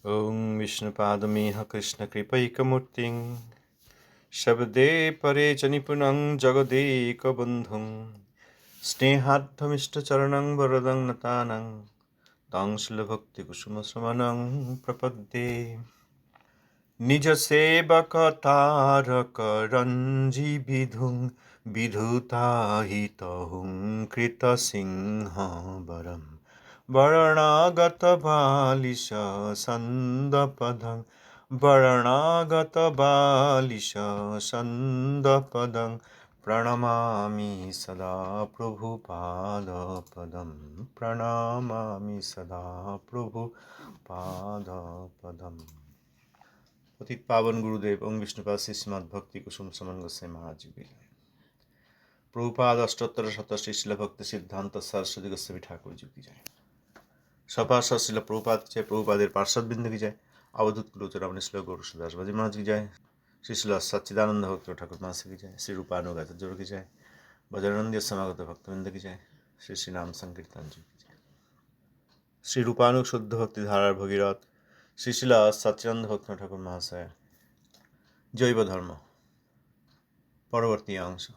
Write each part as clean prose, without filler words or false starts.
ॐ विष्णुपादमिह कृष्णकृपैकमूर्तिं शब्दे परे च निपुणं जगदेकबन्धुं स्नेहार्थमिष्टचरणं वरदं नतानं तं शिलभक्तिकुसुमसुमनं प्रपद्ये निजसेवकतारकरञ्जिविधुं विधुताहितहुं कृतसिंहवरम् वरणागतबालिशसन्दपदं वरणागतबालिशसन्दपदं प्रणमामि सदा प्रभुपादपदं प्रणमामि सदा प्रभुपादपदम्। पतित पावन गुरुदेव ओं विष्णुपाद श्री श्रीमद् भक्ति कुसुम समन गोस्वामी महाराज की जय। प्रभुपाद अष्टोत्तर शत श्री शिल भक्ति सिद्धांत सरस्वती गोस्वामी ठाकुर जी की जय। सपार्षद शिल प्रभुपाद की जय। प्रभुपादेर पार्षद बिंदु की जय। अवधूत गुरुचरण श्लोक गौरदास बाजी महाराज की जय। श्री शिल सच्चिदानंद भक्त ठाकुर महाराज की जय। श्री रूपानुगत जोड़ की जय। भजनानंद समागत भक्तवृंद की जय। श्री श्री नाम संकीर्तन जी की जय। श्री रूपानुग शुद्ध भक्ति धारार भगीरथ श्री शिल सच्चिदानंद भक्त ठाकुर महाशय जैव धर्म পরবর্তী অংশ।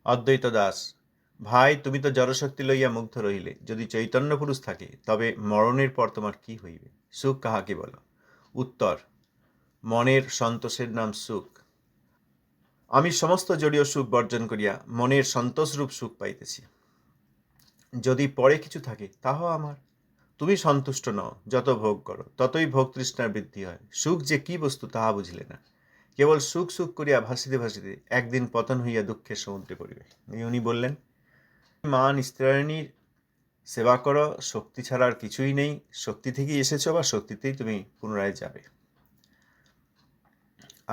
অদ্বৈত দাস, ভাই তুমি তো জড়শক্তি লইয়া মুগ্ধ রহিলে, যদি চৈতন্য পুরুষ থাকে তবে মরণের পর তোমার কি হইবে? সুখ কাহাকে বলো? উত্তর, মনের সন্তোষের নাম সুখ। আমি সমস্ত জড়ীয় সুখ বর্জন করিয়া মনের সন্তোষরূপ সুখ পাইতেছি। যদি পরে কিছু থাকে তাহাও আমার। তুমি সন্তুষ্ট নও, যত ভোগ করো ততই ভোগ তৃষ্ণার বৃদ্ধি হয়। সুখ যে কি বস্তু তাহা বুঝিলে না। কেবল সুখ সুখ করিয়া ভাসিতে ভাসিতে একদিন পতন হইয়া দুঃখের সমুদ্রে পড়িবে। উনি বললেন, মা নিস্তারিণীর সেবা করো, শক্তি ছাড়া আর কিছুই নেই। শক্তি থেকেই এসেছো বা শক্তিতেই তুমি পুনরায় যাবে।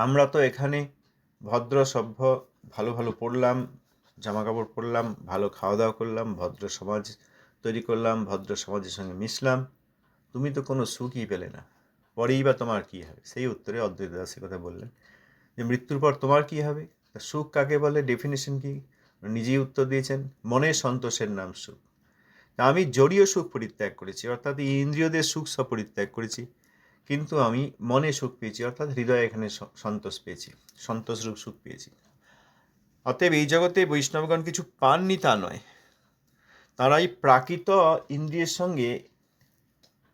আমরা তো এখানে ভদ্র সভ্য, ভালো ভালো পড়লাম, জামা কাপড় পরলাম, ভালো খাওয়া দাওয়া করলাম, ভদ্র সমাজ তৈরি করলাম, ভদ্র সমাজের সঙ্গে মিশলাম। তুমি তো কোনো সুখই পেলে না, পরেই বা তোমার কী হবে? সেই উত্তরে অদ্বৈত দাস কথা বললেন যে মৃত্যুর পর তোমার কী হবে? সুখ কাকে বলে, ডেফিনেশন কি? নিজেই উত্তর দিয়েছেন, মনের সন্তোষের নাম সুখ। আমি জড়ীয় সুখ পরিত্যাগ করেছি, অর্থাৎ ইন্দ্রিয়দের সুখ সব পরিত্যাগ করেছি, কিন্তু আমি মনে সুখ পেয়েছি, অর্থাৎ হৃদয়ে এখানে সন্তোষ পেয়েছি, সন্তোষরূপ সুখ পেয়েছি। অতএব এই জগতে বৈষ্ণবগণ কিছু পাননি তা নয়, তারাই প্রাকৃত ইন্দ্রিয়ের সঙ্গে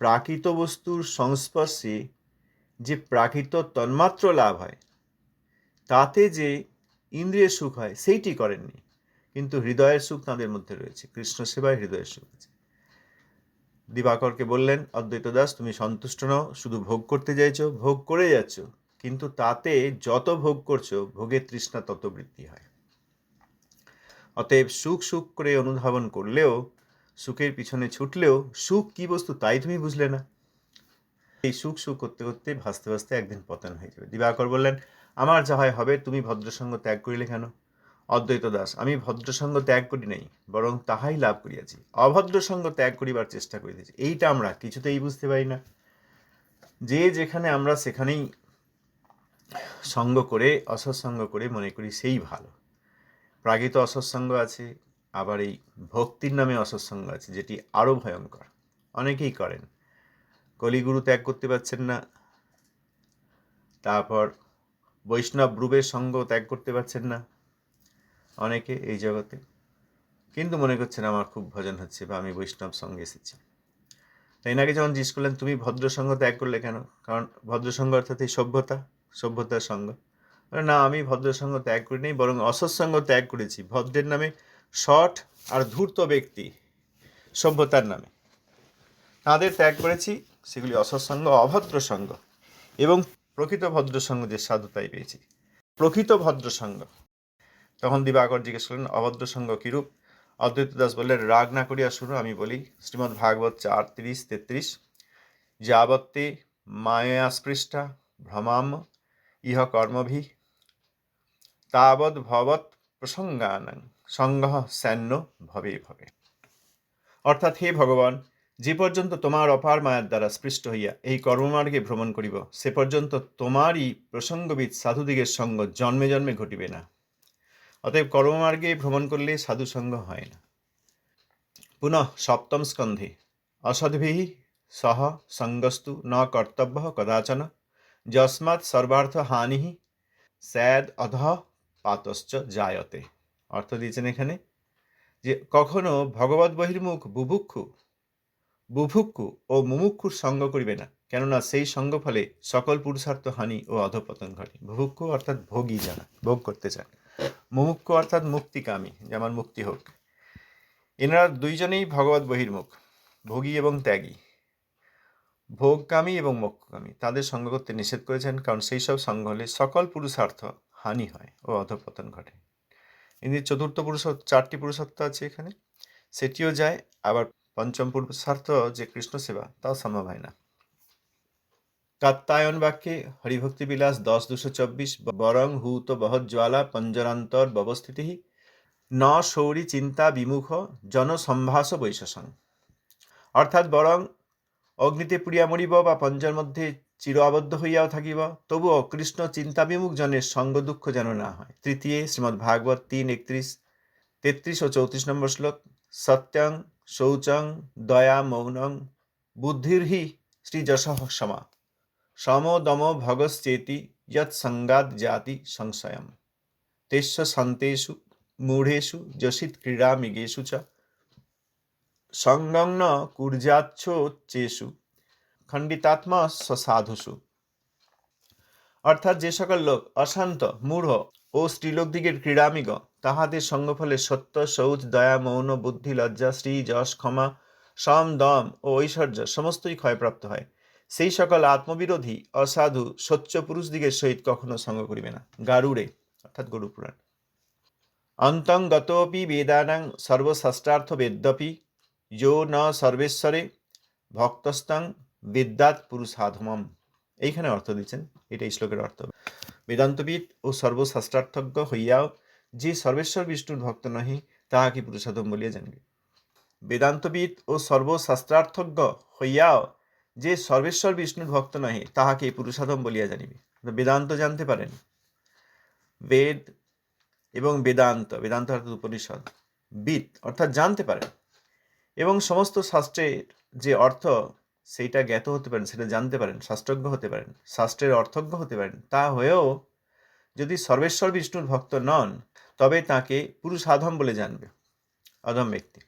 প্রাকৃত বস্তুর সংস্পর্শে যে প্রাকৃত তন্মাত্র লাভ হয়, তাতে যে ইন্দ্রিয়ের সুখ হয় সেইটি করেননি, কিন্তু হৃদয়ের সুখ তাঁদের মধ্যে রয়েছে। কৃষ্ণ সেবায় হৃদয়ের সুখ আছে। দিবাকরকে বললেন, অদ্বৈত দাস তুমি সন্তুষ্ট নও, শুধু ভোগ করতে চাইছো, ভোগ করে যাচ্ছ, কিন্তু তাতে যত ভোগ করছো ভোগের তৃষ্ণা তত বৃদ্ধি হয়। অতএব সুখ সুখ করে অনুধাবন করলেও, সুখের পিছনে ছুটলেও সুখ কি বস্তু তাই তুমি বুঝলে না। এই সুখ সুখ করতে করতে ভাসতে ভাসতে একদিন পতন হয়ে যাবে। দিবাকর বললেন, আমার যা হয় হবে, তুমি ভদ্রসঙ্গ ত্যাগ করিলে কেন? অদ্বৈত দাস, আমি ভদ্রসঙ্গ ত্যাগ করি নাই, বরং তাহাই লাভ করিয়াছি। অভদ্রসঙ্গ ত্যাগ করিবার চেষ্টা করিতেছি। এইটা আমরা কিছুতেই বুঝতে পারি না। যে যেখানে আমরা সেখানেই সঙ্গ করে, অসৎসঙ্গ করে মনে করি সেই ভালো। প্রাকৃত অসৎসঙ্গ আছে, আবার এই ভক্তির নামে অসৎসঙ্গ আছে, যেটি আরও ভয়ঙ্কর। অনেকেই করেন, কলিগুরু ত্যাগ করতে পারছেন না, তারপর বৈষ্ণব রূপের সঙ্গ ত্যাগ করতে পারছেন না অনেকে এই জগতে, কিন্তু মনে করছেন আমার খুব ভজন হচ্ছে বা আমি বৈষ্ণব সঙ্গে এসেছি। তাই নাকি যখন জিজ্ঞেস করলেন তুমি ভদ্রসঙ্গ ত্যাগ করলে কেন, কারণ ভদ্রসঙ্গ অর্থাৎ এই সভ্যতার সঙ্গ। না, আমি ভদ্রসঙ্গ ত্যাগ করি নাই, বরং অসৎসঙ্গ ত্যাগ করেছি। ভদ্রের নামে শঠ আর ধূর্ত ব্যক্তি, সভ্যতার নামে তাদের ত্যাগ করেছি, সেগুলি অসৎসঙ্গ, অভদ্র সঙ্গ। এবং প্রকৃত ভদ্রসঙ্গ যে সাধু তাই পেয়েছি, প্রকৃত ভদ্রসঙ্গ। তখন দিবাকর জিজ্ঞেস করলেন, অভদ্র সঙ্গ কিরূপ? অদ্বৈত দাস বললেন, রাগ না করিয়া শুনো, আমি বলি। শ্রীমদ্ ভাগবত 4:30-33, যাবত্তে মায়া স্পৃষ্টা ভ্রমাম ইহ কর্মভি তাবৎ ভবৎ প্রসঙ্গানাং সঙ্গঃ স্যান্ন ভবে ভবে। অর্থাৎ, হে ভগবান, যে পর্যন্ত তোমার অপার মায়ার দ্বারা স্পৃষ্ট হইয়া এই কর্মমার্গে ভ্রমণ করিব, সে পর্যন্ত তোমারই প্রসঙ্গবিদ সাধুদিগের সঙ্গ জন্মে জন্মে ঘটিবে না। অতএব কর্মমার্গে ভ্রমণ করলে সাধুসঙ্গ হয় না। পুনঃ সপ্তম স্কন্ধে অসদ্ভিঃ সহ সঙ্গস্তু ন কর্তব্য কদাচন যস্মাৎ সর্বার্থ হানি স্যাদ অধঃ পাতশ্চ জায়তে। অর্থ দিয়েছেন এখানে যে কখনো ভগবত বহির্মুখ বুভুক্ষু ও মুমুক্ষুর সঙ্গ করিবে না, কেননা সেই সঙ্গ ফলে সকল পুরুষার্থ হানি ও অধঃপতন ঘটে। বুভুক্ষু অর্থাৎ ভোগী, যারা ভোগ করতে চান। মুমুক্ষু অর্থাৎ মুক্তিকামী, যে আমার মুক্তি হোক। এনারা দুইজনেই ভগবত বহির্মুখ, ভোগী এবং ত্যাগী, ভোগকামী এবং মোক্ষকামী। তাদের সঙ্গ করতে নিষেধ করেছেন, কারণ সেই সব সঙ্গ হলে সকল পুরুষার্থ হানি হয় ও অধঃপতন ঘটে। ইনি চতুর্থ পুরুষার্থ, 4টি পুরুষার্থ আছে এখানে, সেটিও যায়। আবার পঞ্চম পুরুষার্থ যে কৃষ্ণ সেবা, তাও সম্ভব হয় না। কাত্তায়ন বাক্যে হরিভক্তি বিলাস 10-224 বরং হুত বহৎ জ্বালা পঞ্জরান্তর ব্যবস্থিতি ন শৌরি চিন্তা বিমুখ জনসম্ভাস বৈশসং। অর্থাৎ বরং অগ্নিতে পুড়িয়া মরিব বা পঞ্জর মধ্যে চির আবদ্ধ হইয়াও থাকিব, তবুও কৃষ্ণ চিন্তাবিমুখ জনের সঙ্গ দুঃখ যেন না হয়। তৃতীয় শ্রীমদ্ ভাগবত 3:31, 33 ও 34 নম্বর শ্লোক। সত্যং শৌচং দয়া মৌনং বুদ্ধির্হি শ্রীযশঃ সমা সম দম ভগশ্চেতি যৎ সঙ্গাদ জাতি সংশয়ম তেস্য সন্তেষু মূঢ়েষু যশিত ক্রীড়া মৃগেষু চ সঙ্গং ন কুর্যাচ্ছোচ্চেষু খণ্ডিতাত্মা সাধুষু। অর্থাৎ যে সকল লোক অশান্ত, মূঢ় ও স্ত্রীলোকদিগের ক্রীড়ামিগ, তাহাদের সঙ্গফলে সত্য, শৌচ, দয়া, মৌন, বুদ্ধি, লজ্জা, শ্রী, যশ, ক্ষমা, সম, দম ও ঐশ্বর্য সমস্তই ক্ষয়প্রাপ্ত হয়। সেই সকল আত্মবিরোধী অসাধু সচ্চ পুরুষদিগের সহিত কখনো সঙ্গ করিবে না। গারুড়ে অর্থাৎ গরু পুরাণ। অন্তং গতোপি বেদানাং সর্বশাস্ত্রার্থ বেদ্যপি যো ন সর্বেশ্বরে ভক্তস্তাং বেদাত পুরুষাধমম। এইখানে অর্থ দিচ্ছেন, এটা এই শ্লোকের অর্থ। বেদান্তবিদ ও সর্বশাস্ত্রার্থজ্ঞ হইয়াও যে সর্বেশ্বর বিষ্ণুর ভক্ত নহে, তাহাকে পুরুষাধম বলিয়া জানিবে। বেদান্তবিদ ও সর্বশাস্ত্রার্থজ্ঞ হইয়াও যে সর্বেশ্বর বিষ্ণুর ভক্ত নহে, তাহাকে পুরুষাধম বলিয়া জানিবে। বেদান্ত জানতে পারেন, বেদ এবং বেদান্ত, বেদান্ত অর্থাৎ উপনিষদ, বিদ অর্থাৎ জানতে পারেন, এবং সমস্ত শাস্ত্রের যে অর্থ সেইটা জ্ঞাত হতে পারেন, সেটা জানতে পারেন, শাস্ত্রজ্ঞ হতে পারেন, শাস্ত্রের অর্থজ্ঞ হতে পারেন, তা হয়েও যদি সর্বেশ্বর বিষ্ণুর ভক্ত নন, তবে তাকে পুরুষাধম বলে জানবে, অধম ব্যক্তি।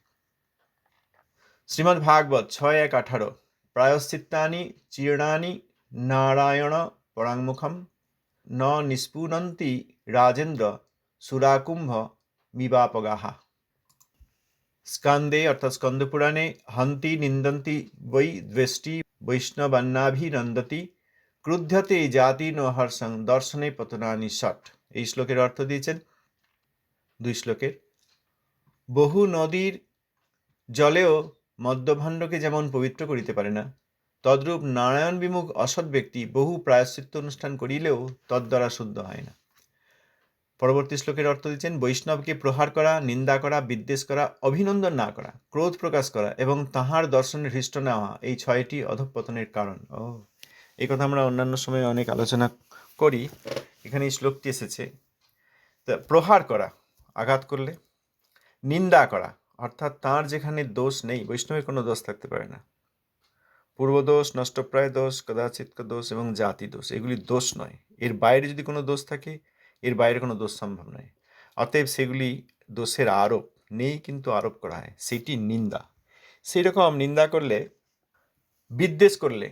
শ্রীমদ্ ভাগবত 6:1-18 প্রায়শ্চিত্তানি চীর্ণানি নারায়ণ পরাঙ্মুখম ন নিষ্পুনন্তি রাজেন্দ্র সুরাকুম্ভ মিবাপগাহা। স্কন্দে অর্থাৎ স্কন্দ পুরাণে হন্তি নিন্দন্তি বৈ দ্বেষ্টি বৈষ্ণবান্নাভিনন্দতি ক্রুধ্যতে জাতি ন হর্ষং দর্শনে পতনানি ষট। এই শ্লোকের অর্থ দিয়েছেন 2 শ্লোকের। বহু নদীর জলেও মদ্যভাণ্ডকে যেমন পবিত্র করিতে পারে না, তদ্রূপ নারায়ণ বিমুখ অসৎ ব্যক্তি বহু প্রায়শ্চিত্ত অনুষ্ঠান করিলেও তদ্দ্বারা শুদ্ধ হয় না। পরবর্তী শ্লোকের অর্থ দিচ্ছেন, বৈষ্ণবকে প্রহার করা, নিন্দা করা, বিদ্বেষ করা, অভিনন্দন না করা, ক্রোধ প্রকাশ করা এবং তাহার দর্শনে হৃষ্ট না হওয়া, এই 6টি অধঃপতনের কারণ। এই কথা আমরা অন্যান্য সময়ে অনেক আলোচনা করি, এখানে এই শ্লোকটি এসেছে। প্রহার করা, আঘাত করলে, নিন্দা করা অর্থাৎ তাঁর যেখানে দোষ নেই, বৈষ্ণবের কোনো দোষ থাকতে পারে না, পূর্বদোষ, নষ্টপ্রায় দোষ, কদাচিৎ দোষ এবং জাতি দোষ, এগুলি দোষ নয়। এর বাইরে যদি কোনো দোষ থাকে, এর বাইরে কোনো দোষ সম্ভব নয়। অতএব সেগুলি দোষের আরোপ নেই, কিন্তু আরোপ করা হয়, সেটি নিন্দা। সেই রকম নিন্দা করলে, বিদ্বেষ করলে,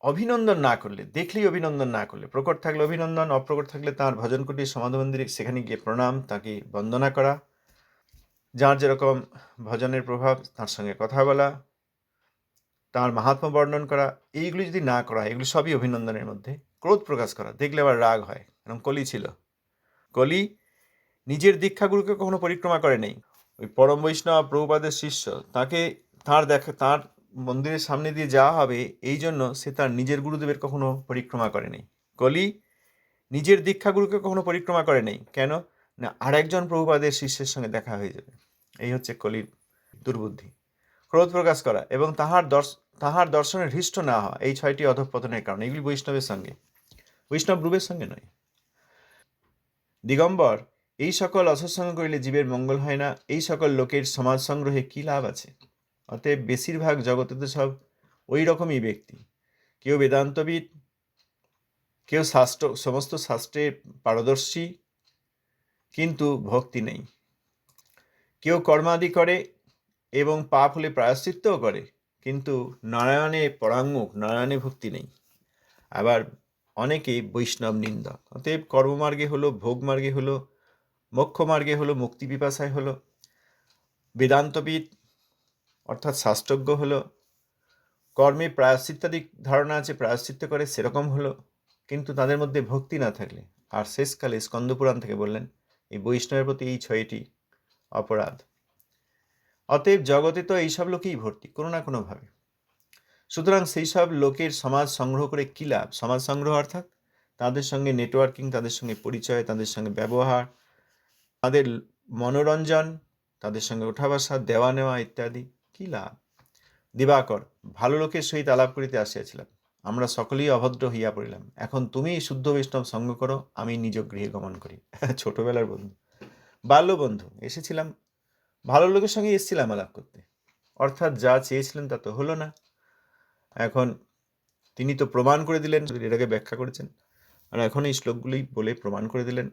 অভিনন্দন না করলে, দেখলেই অভিনন্দন না করলে, প্রকট থাকলে অভিনন্দন, অপ্রকট থাকলে তাঁর ভজন কুটির সমাধি মন্দিরে সেখানে গিয়ে প্রণাম, তাকে বন্দনা করা, যার যেরকম ভজনের প্রভাব তার সঙ্গে কথা বলা, তার মাহাত্ম্য বর্ণন করা, এইগুলি যদি না করা হয়, এগুলি সবই অভিনন্দনের মধ্যে। ক্রোধ প্রকাশ করা, দেখলে আবার রাগ হয়, এরকম কলি ছিল। কলি নিজের দীক্ষাগুরুকে কখনো পরিক্রমা করে নেই। ওই পরম বৈষ্ণব প্রভুপাদের শিষ্য, তার মন্দিরের সামনে দিয়ে যাওয়া হবে, এই জন্য সে তার নিজের গুরুদেবের কখনো পরিক্রমা করে নেই। কলি নিজের দীক্ষাগুরুকে কখনো পরিক্রমা করে নেই, কেন না আর একজন প্রভুপাদের শিষ্যের সঙ্গে দেখা হয়ে যাবে। এই হচ্ছে কলির দুর্বুদ্ধি। ক্রোধ প্রকাশ করা এবং তাহার দর্শনের হৃষ্ট না হওয়া, এই 6টি অধঃপতনের কারণ। এগুলি বৈষ্ণবের সঙ্গে, বৈষ্ণব রূপের সঙ্গে নয়। দিগম্বর, এই সকল অসৎসঙ্গ করিলে জীবের মঙ্গল হয় না। এই সকল লোকের সমাজ সংগ্রহে কি লাভ আছে? অতএব বেশিরভাগ জগতে তো সব ওই রকমই ব্যক্তি। কেউ বেদান্তবিদ, কেউ সমস্ত শাস্ত্রে পারদর্শী, কিন্তু ভক্তি নেই। কেউ কর্মাদি করে এবং পাপ হলে প্রায়শ্চিত্তও করে, কিন্তু নারায়ণে পরাঙ্মুখ, নারায়ণে ভক্তি নেই। আবার অনেকে বৈষ্ণব নিন্দক। অতএব কর্মমার্গে হলো, ভোগ মার্গে হলো, মোক্ষ মার্গে হলো, মুক্তি পিপাসায় হলো, বেদান্তবিদ অর্থাৎ শাস্ত্রজ্ঞ হলো, কর্মে প্রায়শ্চিত্তাদি ধারণা আছে, প্রায়শ্চিত্ত করে, সেরকম হলো, কিন্তু তাদের মধ্যে ভক্তি না থাকলে। আর শেষকালে স্কন্দপুরাণ থেকে বললেন এই বৈষ্ণবের প্রতি এই 6টি অপরাধ। অতএব জগতে তো এইসব লোকেই ভর্তি কোনো না কোনোভাবে। সুতরাং সেই সব লোকের সমাজ সংগ্রহ করে কী লাভ? সমাজ সংগ্রহ অর্থাৎ তাদের সঙ্গে নেটওয়ার্কিং, তাদের সঙ্গে পরিচয়, তাদের সঙ্গে ব্যবহার, তাদের মনোরঞ্জন, তাদের সঙ্গে ওঠা বসা, দেওয়া নেওয়া ইত্যাদি। কী লাভ? দিবাকর, ভালো লোকের সহিত আলাপ করিতে আসিয়াছিলাম, আমরা সকলেই অভদ্র হইয়া পড়িলাম। এখন তুমি শুদ্ধ বৈষ্ণব সঙ্গ করো, আমি নিজ গৃহে গমন করি। ছোটবেলার বন্ধু, বাল্য বন্ধু, এসেছিলাম, ভালো লোকের সঙ্গে এসেছিলাম আলাপ করতে, অর্থাৎ যা চেয়েছিলেন তা তো হলো না। এখন তিনি তো প্রমাণ করে দিলেন, এটাকে ব্যাখ্যা করেছেন, আর এখন এই শ্লোকগুলি বলে প্রমাণ করে দিলেন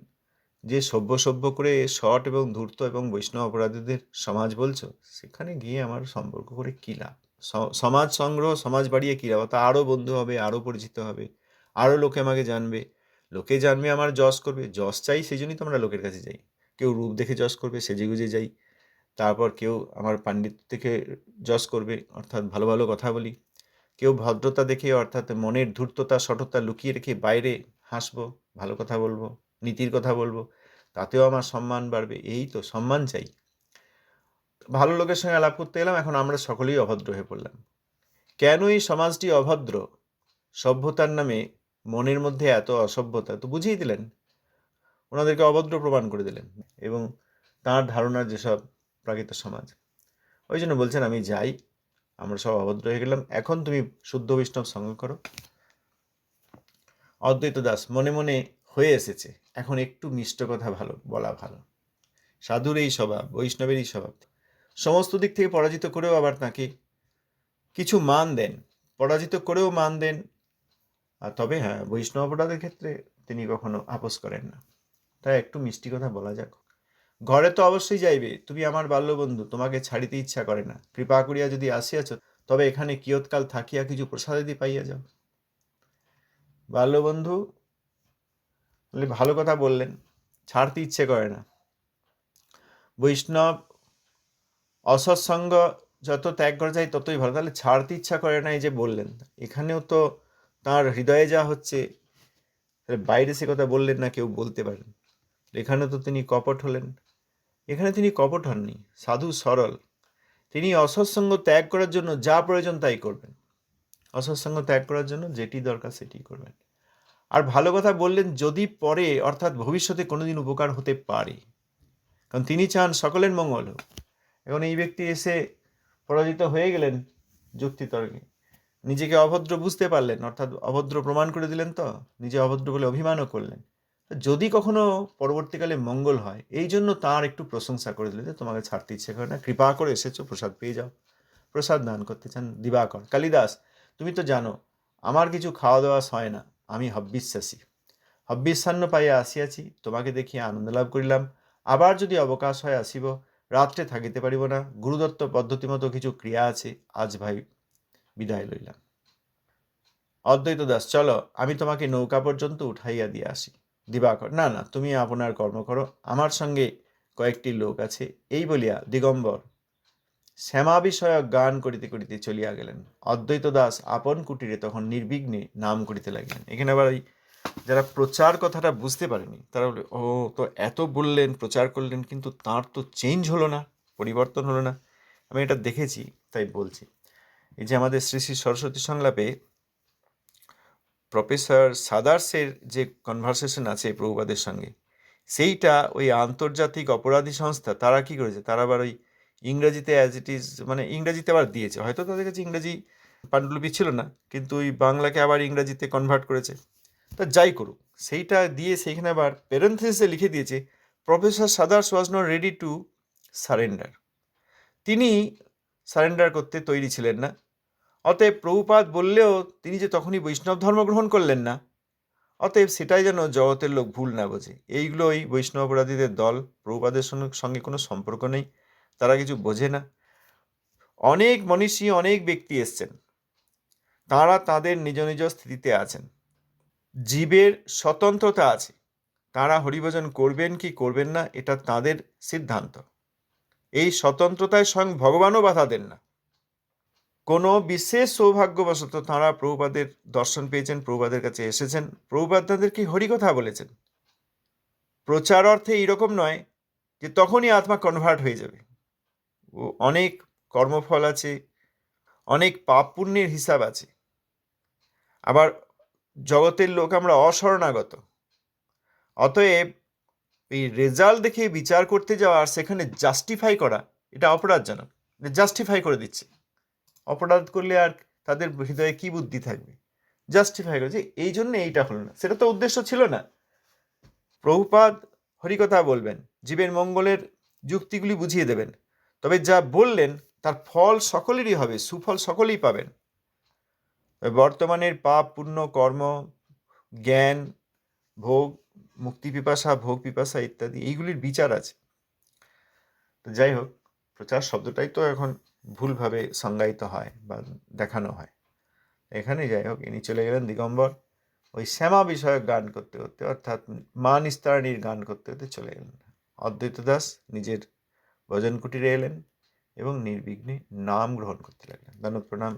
যে সভ্য করে শট এবং ধূর্ত এবং বৈষ্ণব অপরাধীদের সমাজ বলছো, সেখানে গিয়ে আমার সম্পর্ক করে কী লাভ? সমাজ সংগ্রহ, সমাজ বাড়িয়ে কী লাভ? তা আরও বন্ধু হবে, আরও পরিচিত হবে, আরও লোকে আমাকে জানবে, লোকে জানবে, আমার যশ করবে। যশ চাই, সেই জন্যই তো আমরা লোকের কাছে যাই। কেউ রূপ দেখে যশ করবে, সেজে গুজে যাই। তারপর কেউ আমার পাণ্ডিত্য থেকে যশ করবে, অর্থাৎ ভালো ভালো কথা বলি। কেউ ভদ্রতা দেখে, অর্থাৎ মনের ধূর্ততা, সঠতা লুকিয়ে রেখে বাইরে হাসবো, ভালো কথা বলবো, নীতির কথা বলবো, তাতেও আমার সম্মান বাড়বে। এই তো সম্মান চাই। ভালো লোকের সঙ্গে আলাপ করতে গেলাম, এখন আমরা সকলেই অভদ্র হয়ে পড়লাম। কেন এই সমাজটি অভদ্র? সভ্যতার নামে মনের মধ্যে এত অসভ্যতা, তো বুঝিয়ে দিলেন, ওনাদেরকে অভদ্র প্রমাণ করে দিলেন, এবং তাঁর ধারণার যেসব প্রাকৃত সমাজ। ওই জন্য বলছেন আমি যাই, আমরা সব অভদ্র হয়ে গেলাম, এখন তুমি শুদ্ধ বৈষ্ণব সঙ্গ করো। অদ্বৈত দাস মনে মনে হয়ে এসেছে, এখন একটু মিষ্ট কথা ভালো বলা ভালো। সাধুর এই স্বভাব, বৈষ্ণবের এই স্বভাব, সমস্ত দিক থেকে পরাজিত করেও আবার তাকে কিছু মান দেন, পরাজিত করেও মান দেন। আর তবে হ্যাঁ, বৈষ্ণব অপরাধের ক্ষেত্রে তিনি কখনো আপোস করেন না। তাই একটু মিষ্টি কথা বলা যাক। ঘরে তো অবশ্যই যাইবে, তুমি আমার বাল্যবন্ধু, তোমাকে ছাড়িতে ইচ্ছা করে না। কৃপা করিয়া যদি আসিয়াছ, তবে এখানে কিয়ৎকাল থাকিয়া কিছু প্রসাদাদি পাইয়া যাও। বাল্যবন্ধু বলে ভালো কথা বললেন, ছাড়তে ইচ্ছে করে না। বৈষ্ণব অসৎসঙ্গ যত ত্যাগ করা যায় ততই ভালো। তাহলে ছাড়তে ইচ্ছা করে না, এই যে বললেন, এখানেও তো তার হৃদয়ে যা হচ্ছে, বাইরে সে কথা বললেন না, কেউ বলতে পারেন। এখানে তো তিনি কপট হলেন। এখানে তিনি কপট হননি, সাধু সরল। তিনি অসৎসঙ্গ ত্যাগ করার জন্য যা প্রয়োজন তাই করবেন, অসৎসঙ্গ ত্যাগ করার জন্য যেটি দরকার সেটি করবেন। আর ভালো কথা বললেন যদি পরে, অর্থাৎ ভবিষ্যতে কোনোদিন উপকার হতে পারে, কারণ তিনি চান সকলের মঙ্গল হোক। এখন এই ব্যক্তি এসে পরাজিত হয়ে গেলেন যুক্তিতর্কে, নিজেকে অভদ্র বুঝতে পারলেন, অর্থাৎ অভদ্র প্রমাণ করে দিলেন, তো নিজে অভদ্র বলে অভিমানও করলেন। যদি কখনো পরবর্তীকালে মঙ্গল হয়, এই জন্য তাঁর একটু প্রশংসা করে দিলেন যে তোমাকে ছাড়তে ইচ্ছে করে না, কৃপা করে এসেছো, প্রসাদ পেয়ে যাও। প্রসাদ দান করতে চান দিবাকর। কালিদাস, তুমি তো জানো আমার কিছু খাওয়া দাওয়া হয় না, আমি হব্বিশ্বাসী, হব্বিস্বান্ন পাইয়া আসিয়াছি, তোমাকে দেখিয়া আনন্দ লাভ করিলাম। আবার যদি অবকাশ হয় আসিব, রাত্রে থাকিতে পারিব না, গুরুদত্ত পদ্ধতি মতো কিছু ক্রিয়া আছে, আজ ভাই বিদায় লইলাম। অদ্বৈত দাস, চলো আমি তোমাকে নৌকা পর্যন্ত উঠাইয়া দিয়ে আসি। দিবাকর, না না, তুমি আপনার কর্ম করো, আমার সঙ্গে কয়েকটি লোক আছে। এই বলিয়া দিগম্বর শ্যামা বিষয়ক গান করিতে করিতে চলিয়া গেলেন। অদ্বৈত দাস আপন কুটিরে তখন নির্বিঘ্নে নাম করিতে লাগিলেন। এখানে আবার এই যারা প্রচার কথাটা বুঝতে পারেনি, তারা বলে ও তো এত বললেন, প্রচার করলেন, কিন্তু তার তো চেঞ্জ হলো না, পরিবর্তন হলো না। আমি এটা দেখেছি, তাই বলছি। এই যে আমাদের শ্রী শ্রী সরস্বতী সংলাপে প্রফেসর সাদার্সের যে কনভারসেশন আছে প্রভুপাদের সঙ্গে, সেইটা ওই আন্তর্জাতিক অপরাধী সংস্থা তারা কি করেছে, তারা আবার ওই ইংরেজিতে অ্যাজ ইট ইজ, মানে ইংরেজিতে আবার দিয়েছে। হয়তো তাদের কাছে ইংরেজি পাণ্ডুলিপি ছিল না, কিন্তু ওই বাংলাকে আবার ইংরেজিতে কনভার্ট করেছে। তা যাই করুক, সেইটা দিয়ে সেইখানে আবার প্যারেন্থেসিসে লিখে দিয়েছে professor Saunders was not ready to surrender. তিনি সারেন্ডার করতে তৈরি ছিলেন না। অতএব প্রভুপাদ বললেও তিনি যে তখনই বৈষ্ণব ধর্ম গ্রহণ করলেন না, অতএব সেটাই যেন জগতের লোক ভুল না বোঝে। এইগুলোই বৈষ্ণব অপরাধীদের দল, প্রভুপাদের সঙ্গে কোনো সম্পর্ক নেই, তারা কিছু বোঝে না। অনেক মনীষী, অনেক ব্যক্তি এসছেন, তারা তাদের নিজ নিজ স্থিতিতে আছেন, জীবের স্বতন্ত্রতা আছে, তারা হরিভজন করবেন কি করবেন না এটা তাদের সিদ্ধান্ত। এই স্বতন্ত্রতায় স্বয়ং ভগবানও বাধা দেন না। কোনো বিশেষ সৌভাগ্যবশত তাঁরা প্রভুপাদের দর্শন পেয়েছেন, প্রভুপাদের কাছে এসেছেন, প্রভুপাদ তাদেরকে হরিকথা বলেছেন। প্রচার অর্থে এইরকম নয় যে তখনই আত্মা কনভার্ট হয়ে যাবে। ও অনেক কর্মফল আছে, অনেক পাপ পুণ্যের হিসাব আছে। আবার জগতের লোক আমরা অশরণাগত, অতএব এই রেজাল্ট দেখে বিচার করতে যাওয়া আর সেখানে জাস্টিফাই করা, এটা অপরাধজনক। জাস্টিফাই করে দিচ্ছে। অপরাধ করলে আর তাদের হৃদয়ে কি বুদ্ধি থাকবে? জাস্টিফাই করে যে এই জন্য এইটা হলো না, সেটা তো উদ্দেশ্য ছিল না। প্রভুপাদ হরিকথা বলবেন, জীবের মঙ্গলের যুক্তিগুলি বুঝিয়ে দেবেন, তবে যা বললেন তার ফল সকলেরই হবে, সুফল সকলেই পাবেন। বর্তমানের পাপ পুণ্য কর্ম, জ্ঞান, ভোগ, মুক্তি পিপাসা, ভোগ পিপাসা ইত্যাদি, এইগুলির বিচার আছে। তো যাই হোক, প্রচার শব্দটাই তো এখন ভুলভাবে সংজ্ঞায়িত হয় বা দেখানো হয়। এখানে যাই হোক, ইনি চলে গেলেন দিগম্বর ওই শ্যামা বিষয়ক গান করতে করতে, অর্থাৎ মা নিস্তারণীর গান করতে করতে চলে গেলেন। অদ্বৈত দাস নিজের ভজন কুটিরে এলেন এবং নির্বিঘ্নে নাম গ্রহণ করতে লাগলেন। দানব প্রণাম।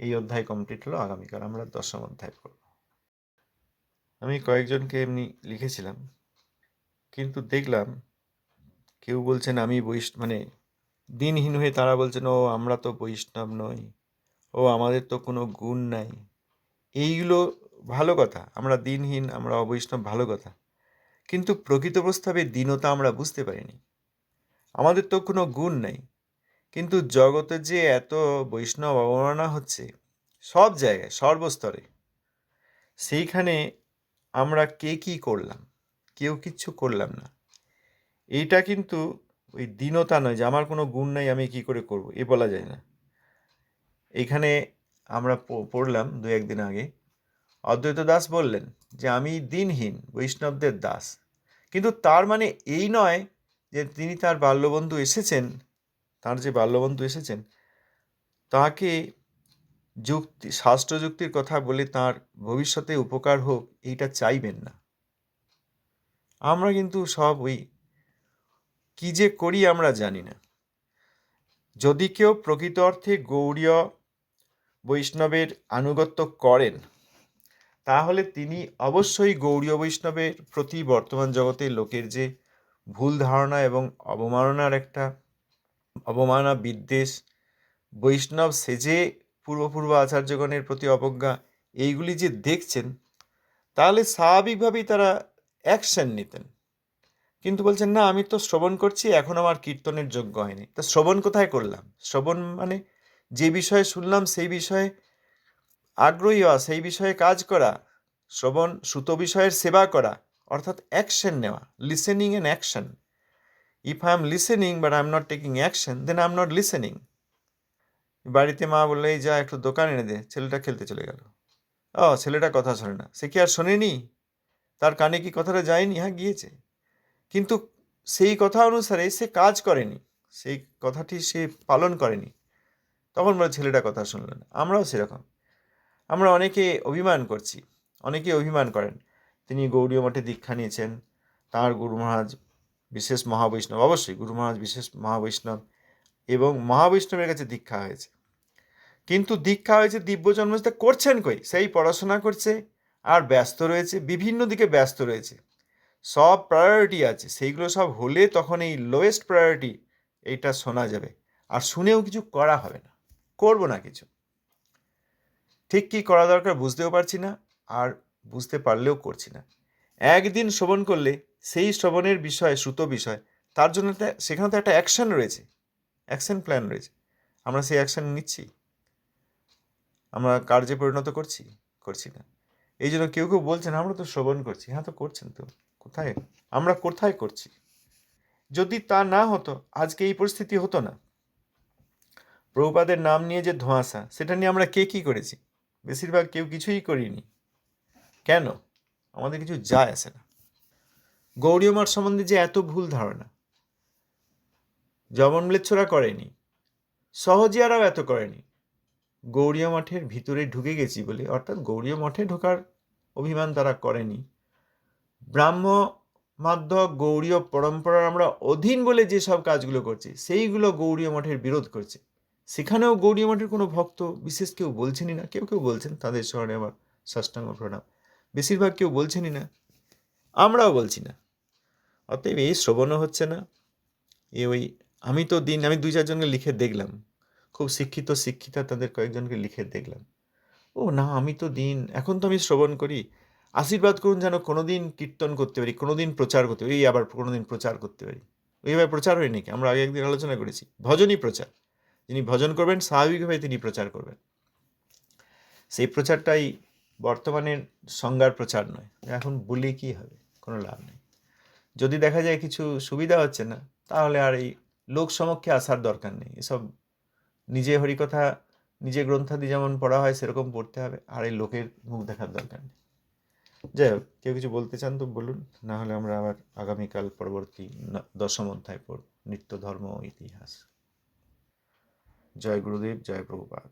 এই অধ্যায় কমপ্লিট হলো। আগামীকাল আমরা 10ম অধ্যায় পড়ব। আমি কয়েকজনকে এমনি লিখেছিলাম, কিন্তু দেখলাম কেউ বলছেন আমি মানে দিনহীন হয়ে তারা বলছেন ও আমরা তো বৈষ্ণব নই, ও আমাদের তো কোনো গুণ নাই। এইগুলো ভালো কথা, আমরা দিনহীন, আমরা অবৈষ্ণব, ভালো কথা, কিন্তু প্রকৃত প্রস্তাবে দীনতা আমরা বুঝতে পারিনি। আমাদের তো কোনো গুণ নাই, কিন্তু জগতে যে এত বৈষ্ণব অবমাননা হচ্ছে সব জায়গায় সর্বস্তরে, সেইখানে আমরা কে কি করলাম? কেউ কিচ্ছু করলাম না। এইটা কিন্তু ওই দীনতা নয় যে আমার কোনো গুণ নাই আমি কি করে করব, এ বলা যায় না। এইখানে আমরা পড়লাম 2-1 দিন আগে, অদ্বৈত দাস বললেন যে আমি দিনহীন বৈষ্ণবদের দাস, কিন্তু তার মানে এই নয় যে তিনি তার বাল্যবন্ধু এসেছেন, তার যে বাল্যবন্ধু এসেছেন তাকে যুক্তি, শাস্ত্র যুক্তির কথা বলে তার ভবিষ্যতে উপকার হোক এইটা চাইবেন না। আমরা কিন্তু সব ওই কি যে করি আমরা জানি না। যদি কেউ প্রকৃত অর্থে গৌড়ীয় বৈষ্ণবের আনুগত্য করেন তাহলে তিনি অবশ্যই গৌড়ীয় বৈষ্ণবের প্রতি বর্তমান জগতে লোকের যে ভুল ধারণা এবং অবমাননা বিদ্বেষ, বৈষ্ণব সেজে পূর্ব আচার্যগণের প্রতি অবজ্ঞা, এইগুলি যে দেখছেন, তাহলে স্বাভাবিকভাবেই তারা অ্যাকশন নিতেন। কিন্তু বলছেন না আমি তো শ্রবণ করছি, এখন আমার কীর্তনের যোগ্য হয়নি। তা শ্রবণ কোথায় করলাম? শ্রবণ মানে যে বিষয়ে শুনলাম সেই বিষয়ে আগ্রহী হওয়া, সেই বিষয়ে কাজ করা, শ্রবণ শ্রুত বিষয়ের সেবা করা, অর্থাৎ অ্যাকশন নেওয়া, listening and action. If I am listening but I am not taking action, then I am not listening. বাড়িতে মা বললো এই যা একটু দোকান এনে দে, ছেলেটা খেলতে চলে গেল। ছেলেটা কথা শোনে না, সে কি আর শোনেনি? তার কানে কি কথাটা যায়নি? হ্যাঁ গিয়েছে, কিন্তু সেই কথা অনুসারে সে কাজ করেনি, সেই কথাটি সে পালন করেনি। তখন বলে ছেলেটা কথা শুনল না। আমরাও সেরকম, আমরা অনেকে অভিমান করছি, অনেকে অভিমান করেন। তিনি গৌড়ীয় মঠে দীক্ষা নিয়েছেন, তাঁর গুরু মহারাজ বিশেষ মহাবৈষ্ণব, অবশ্যই গুরু মহারাজ বিশেষ মহাবৈষ্ণব, এবং মহাবৈষ্ণবের কাছে দীক্ষা হয়েছে। কিন্তু দীক্ষা হয়েছে দিব্য জন্মস্থ, করছেন কই? সেই পড়াশোনা করছে আর ব্যস্ত রয়েছে, বিভিন্ন দিকে ব্যস্ত রয়েছে, সব প্রায়োরিটি আছে, সেইগুলো সব হলে তখন এই লোয়েস্ট প্রায়োরিটি এইটা শোনা যাবে, আর শুনেও কিছু করা হবে না, করব না কিছু। ঠিক কী করা দরকার বুঝতেও পারছি না, আর বুঝতে পারলেও করছি না। একদিন শ্রবণ করলে সেই শ্রবণের বিষয়, শ্রুত বিষয়, তার জন্য সেখানে তো একটা অ্যাকশন রয়েছে, অ্যাকশন প্ল্যান রয়েছে। আমরা সেই অ্যাকশন নিচ্ছি? আমরা কার্যে পরিণত করছি না। এই জন্য কেউ কেউ বলছেন আমরা তো শ্রবণ করছি। হ্যাঁ তো করছেন তো, কোথায়? আমরা কোথায় করছি? যদি তা না হতো আজকে এই পরিস্থিতি হতো না। প্রভুপাদের নাম নিয়ে যে ধোঁয়াশা, সেটা নিয়ে আমরা কে কী করেছি? বেশিরভাগ কেউ কিছুই করিনি। কেন? আমাদের কিছু যায় আসে না। গৌড়ীয় মঠ সম্বন্ধে যে এত ভুল ধারণা, জবনম্লেচ্ছরা করেনি, সহজিয়ারাও এত করেনি। গৌড়ীয় মঠের ভিতরে ঢুকে গেছি বলে, অর্থাৎ গৌড়ীয় মঠে ঢোকার অভিমান তারা করেনি। ব্রাহ্ম মাধ্যম গৌড়ীয় পরম্পরার আমরা অধীন বলে যেসব কাজগুলো করছি, সেইগুলো গৌড়ীয় মঠের বিরোধ করছে। সেখানেও গৌড়ীয় মঠের কোনো ভক্ত বিশেষ কেউ বলছেনই না। কেউ কেউ বলছেন, তাদের স্মরণে আমার সাষ্টাঙ্গ প্রণাম। বেশিরভাগ কেউ বলছেনই না, আমরাও বলছি না। অতএব এই শ্রবণও হচ্ছে না। আমি 2-4 জনকে লিখে দেখলাম, খুব শিক্ষিতা তাদের কয়েকজনকে লিখে দেখলাম, ও না আমি তো এখন তো আমি শ্রবণ করি, আশীর্বাদ করুন যেন কোনোদিন কীর্তন করতে পারি, কোনোদিন প্রচার করতে পারি, আবার কোনোদিন প্রচার করতে পারি। ওইভাবে প্রচার হয় নাকি? আমরা আগে একদিন আলোচনা করেছি, ভজনই প্রচার। যিনি ভজন করবেন স্বাভাবিকভাবে তিনি প্রচার করবেন। সেই প্রচারটাই বর্তমানের সংজ্ঞার প্রচার নয়। এখন বলি কি হবে? কোনো লাভ নেই। যদি দেখা যায় কিছু সুবিধা হচ্ছে না, তাহলে আর এই লোক সমক্ষে আসার দরকার নেই। এসব নিজে হরিকথা নিজে গ্রন্থাদি যেমন পড়া হয় সেরকম পড়তে হবে, আর এই লোকের মুখ দেখার দরকার নেই। যাই হোক, কেউ কিছু বলতে চান তো বলুন, না হলে আমরা আবার আগামীকাল পরবর্তী 10ম অধ্যায় পড়ব, নিত্য ধর্ম ও ইতিহাস। জয় গুরুদেব, জয় প্রভুপাদ।